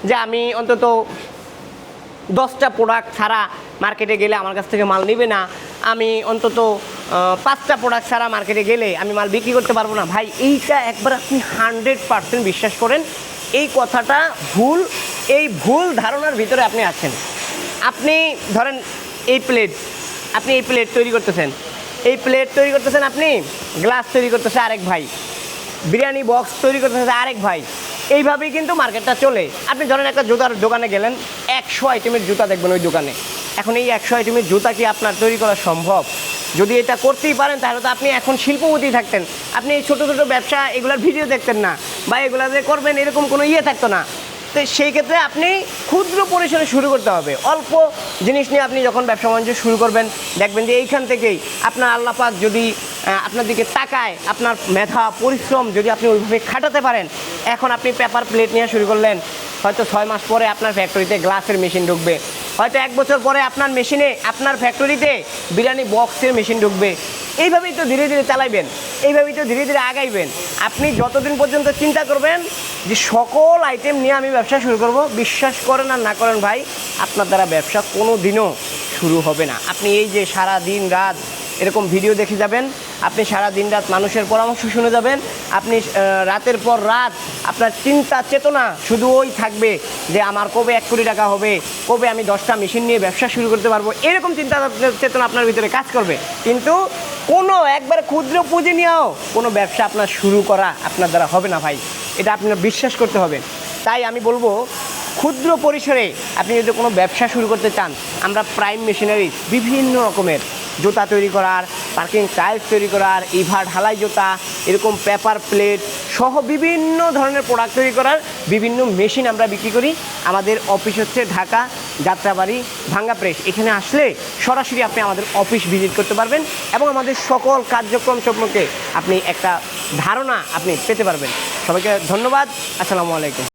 যে আমি অন্তত 10টা প্রোডাক্ট ছাড়া মার্কেটে গেলে আমার কাছ থেকে মাল নেবে না, আমি অন্তত 5টা প্রোডাক্ট ছাড়া মার্কেটে গেলে আমি মাল বিক্রি করতে পারবো না। ভাই এইটা একবার আপনি 100% বিশ্বাস করেন, এই কথাটা ভুল। এই ভুল ধারণার ভিতরে আপনি আছেন। আপনি ধরেন আপনি এই প্লেট তৈরি করতেছেন, আপনি গ্লাস তৈরি করতেছে আরেক ভাই, বিরিয়ানি বক্স তৈরি করতেছে আরেক ভাই। এইভাবেই কিন্তু মার্কেটটা চলে। আপনি ধরেন একটা জুতার দোকানে গেলেন, 100 আইটেমের জুতা দেখবেন ওই দোকানে। এখন এই 100 আইটেমের জুতা কি আপনার তৈরি করা সম্ভব? যদি এটা করতেই পারেন তাহলে তো আপনি এখন শিল্পপতি থাকতেন। আপনি এই ছোটো ছোটো ব্যবসা এগুলোর ভিডিও দেখতেন না, বা এগুলো যে করবেন এরকম কোনো থাকতো না। তো সেই ক্ষেত্রে আপনি ক্ষুদ্র পরিসরে শুরু করতে হবে। অল্প জিনিস নিয়ে আপনি যখন ব্যবসা বাণিজ্য শুরু করবেন, দেখবেন যে এইখান থেকেই আপনার আল্লাহ পাক যদি আপনার দিকে তাকায়, আপনার মেধা পরিশ্রম যদি আপনি ওইভাবে খাটাতে পারেন, এখন আপনি পেপার প্লেট নিয়ে শুরু করলেন, হয়তো 6 মাস পরে আপনার ফ্যাক্টরিতে গ্লাসের মেশিন ঢুকবে, হয়তো 1 বছর পরে আপনার ফ্যাক্টরিতে বিরিয়ানি বক্সের মেশিন ঢুকবে। এইভাবেই তো ধীরে ধীরে চালাইবেন, এইভাবেই তো ধীরে ধীরে আগাইবেন। আপনি যতদিন পর্যন্ত চিন্তা করবেন যে সকল আইটেম নিয়ে আমি ব্যবসা শুরু করব, বিশ্বাস করেন আর না করেন ভাই, আপনার দ্বারা ব্যবসা কোনো দিনও শুরু হবে না। আপনি এই যে সারা দিন রাত এরকম ভিডিও দেখে যাবেন, আপনি সারা দিন রাত মানুষের পরামর্শ শুনে যাবেন, আপনি রাতের পর রাত আপনার চিন্তা চেতনা শুধু ওই থাকবে যে আমার কবে 1 কোটি টাকা হবে, কবে আমি 10টা মেশিন নিয়ে ব্যবসা শুরু করতে পারবো, এরকম চিন্তা চেতনা আপনার ভিতরে কাজ করবে। কিন্তু কোনো একবারে ক্ষুদ্র পুঁজি নিয়েও কোনো ব্যবসা আপনার শুরু করা আপনার দ্বারা হবে না ভাই, এটা আপনার বিশ্বাস করতে হবে। তাই আমি বলবো, ক্ষুদ্র পরিসরে আপনি যদি কোনো ব্যবসা শুরু করতে চান, আমরা প্রাইম মেশিনারি বিভিন্ন রকমের জুতা তৈরি করার, পার্কিং টাইলস তৈরি করার, ইভার ঢালাই জুতা, এরকম পেপার প্লেট সহ বিভিন্ন ধরনের প্রোডাক্ট তৈরি করার বিভিন্ন মেশিন আমরা বিক্রি করি। আমাদের অফিস হচ্ছে ঢাকা যাত্রাবাড়ি ভাঙ্গা প্রেস। এখানে আসলে সরাসরি আপনি আমাদের অফিস ভিজিট করতে পারবেন এবং আমাদের সকল কার্যক্রম সম্পর্কে আপনি একটা ধারণা আপনি পেতে পারবেন। সবাইকে ধন্যবাদ। আসসালামু আলাইকুম।